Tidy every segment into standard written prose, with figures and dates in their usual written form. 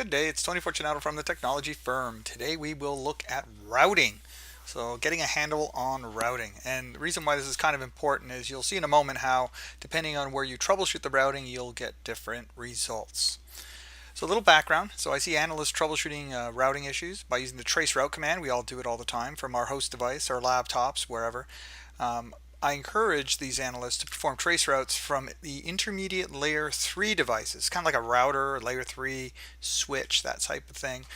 Good day, it's Tony Fortunato from the Technology Firm. Today we will look at routing. So getting a handle on routing. And the reason why this is kind of important is you'll see in a moment how depending on where you troubleshoot the routing, you'll get different results. So a little background. So I see analysts troubleshooting routing issues by using the traceroute command. We all do it all the time from our host device, our laptops, wherever. I encourage these analysts to perform trace routes from the intermediate layer 3 devices, kind of like a router, layer 3 switch, that type of thing,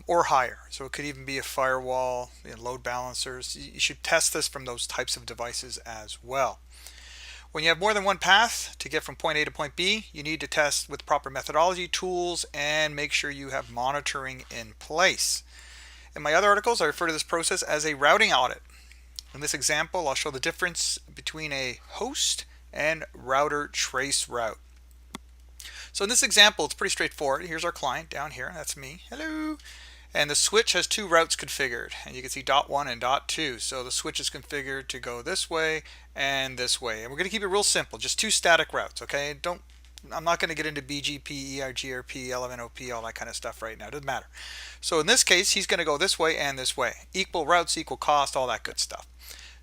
or higher. So it could even be a firewall, load balancers. You should test this from those types of devices as well. When you have more than one path to get from point A to point B, you need to test with proper methodology, tools, and make sure you have monitoring in place. In my other articles, I refer to this process as a routing audit. In this example, I'll show the difference between a host and router trace route. So in this example, it's pretty straightforward. Here's our client down here. That's me. Hello. And the switch has two routes configured. And you can see dot 1 and dot 2. So the switch is configured to go this way and this way. And we're going to keep it real simple. Just two static routes, okay? I'm not going to get into BGP, EIGRP, LMNOP, all that kind of stuff right now. It doesn't matter. So in this case, he's going to go this way and this way. Equal routes, equal cost, all that good stuff.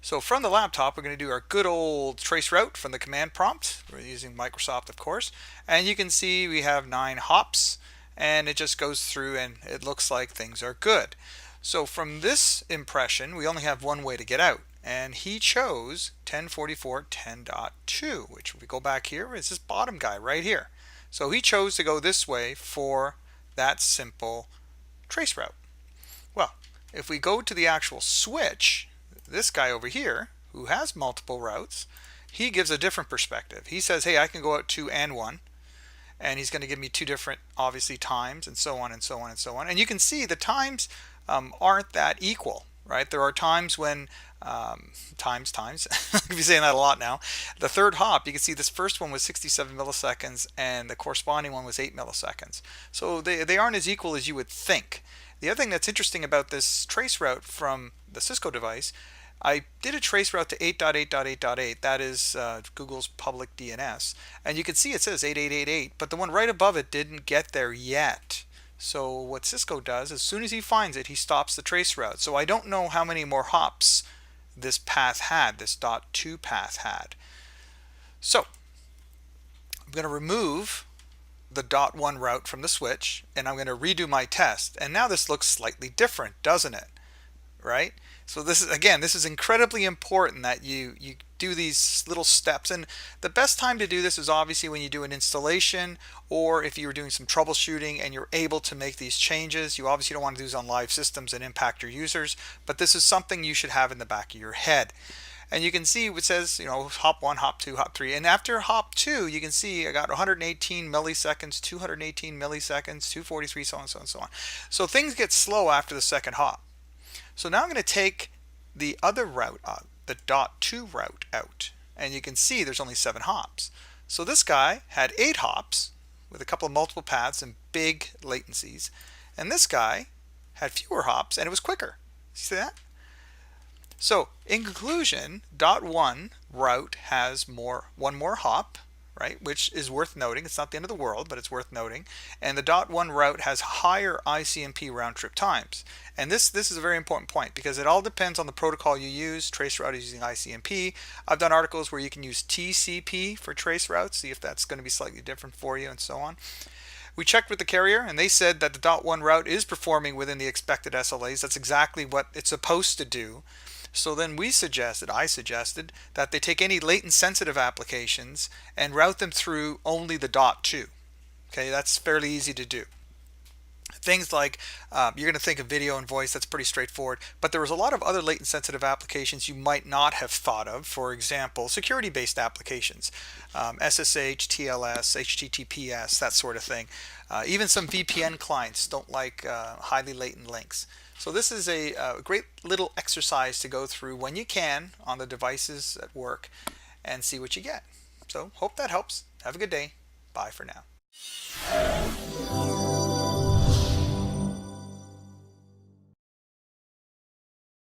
So from the laptop, we're going to do our good old trace route from the command prompt. We're using Microsoft, of course. And you can see we have 9 hops, and it just goes through and it looks like things are good. So from this impression, we only have one way to get out. And he chose 1044.10.2, which if we go back here, is this bottom guy right here. So he chose to go this way for that simple trace route. Well, if we go to the actual switch, this guy over here, who has multiple routes, he gives a different perspective. He says, hey, I can go out 2 and 1. And he's going to give me two different, obviously, times, and so on and so on and so on. And you can see the times aren't that equal, right? There are times when, times, I'll be saying that a lot now. The third hop, you can see this first one was 67 milliseconds, and the corresponding one was 8 milliseconds. So they aren't as equal as you would think. The other thing that's interesting about this trace route from the Cisco device, I did a trace route to 8.8.8.8. That is Google's public DNS. And you can see it says 8888, but the one right above it didn't get there yet. So what Cisco does, as soon as he finds it, he stops the trace route. So I don't know how many more hops this path had, this dot 2 path had. So I'm going to remove the dot 1 route from the switch, and I'm going to redo my test. And now this looks slightly different, doesn't it? Right? So this is incredibly important that you do these little steps. And the best time to do this is obviously when you do an installation, or if you're doing some troubleshooting and you're able to make these changes. You obviously don't want to do this on live systems and impact your users, but this is something you should have in the back of your head. And you can see it says, hop 1, hop 2, hop 3. And after hop 2, you can see I got 118 milliseconds, 218 milliseconds, 243, so on, so on, so on. So things get slow after the second hop. So now I'm going to take the other route, the dot 2 route out. And you can see there's only 7 hops. So this guy had 8 hops with a couple of multiple paths and big latencies. And this guy had fewer hops and it was quicker. See that? So in conclusion, dot 1 route has one more hop, right, which is worth noting. It's not the end of the world, but it's worth noting. And the dot 1 route has higher ICMP round trip times. And this is a very important point because it all depends on the protocol you use. Traceroute is using ICMP. I've done articles where you can use TCP for trace routes, see if that's going to be slightly different for you and so on. We checked with the carrier and they said that the dot 1 route is performing within the expected SLAs. That's exactly what it's supposed to do. So then I suggested that they take any latent sensitive applications and route them through only the dot 2. Okay, that's fairly easy to do. Things like you're going to think of video and voice, that's pretty straightforward, but there was a lot of other latent sensitive applications you might not have thought of. For example, security based applications, SSH, TLS, HTTPS, that sort of thing. Even some VPN clients don't like highly latent links. So this is a great little exercise to go through when you can on the devices at work and see what you get. So hope that helps. Have a good day. Bye for now.